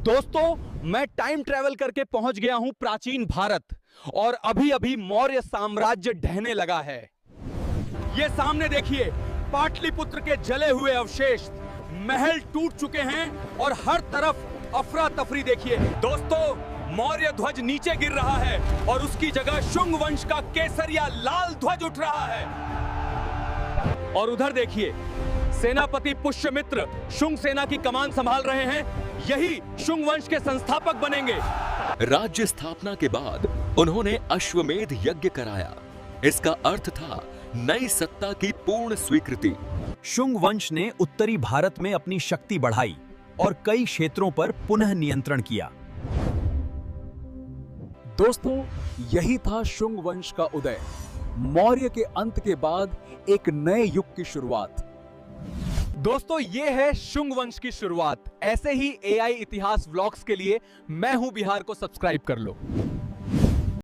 दोस्तों, मैं time travel करके पहुंच गया हूं प्राचीन भारत और अभी अभी मौर्य साम्राज्य ढहने लगा है। ये सामने देखिए, पाटलिपुत्र के जले हुए अवशेष, महल टूट चुके हैं और हर तरफ अफरा तफरी देखिए। दोस्तों, मौर्य ध्वज नीचे गिर रहा है और उसकी जगह शुंग वंश का केसरिया लाल ध्वज उठ रहा है। और उधर देखिए, सेनापति पुष्यमित्र शुंग सेना की कमान संभाल रहे हैं। यही शुंग वंश के संस्थापक बनेंगे। राज्य स्थापना के बाद उन्होंने अश्वमेध यज्ञ कराया। इसका अर्थ था नई सत्ता की पूर्ण स्वीकृति। शुंग वंश ने उत्तरी भारत में अपनी शक्ति बढ़ाई और कई क्षेत्रों पर पुनः नियंत्रण किया। दोस्तों, यही था शुंग वंश का उदय। मौर्य के अंत के बाद एक नए युग की शुरुआत। दोस्तों, ये है शुंग वंश की शुरुआत। ऐसे ही AI इतिहास व्लॉग्स के लिए मैं हूं बिहार को सब्सक्राइब कर लो।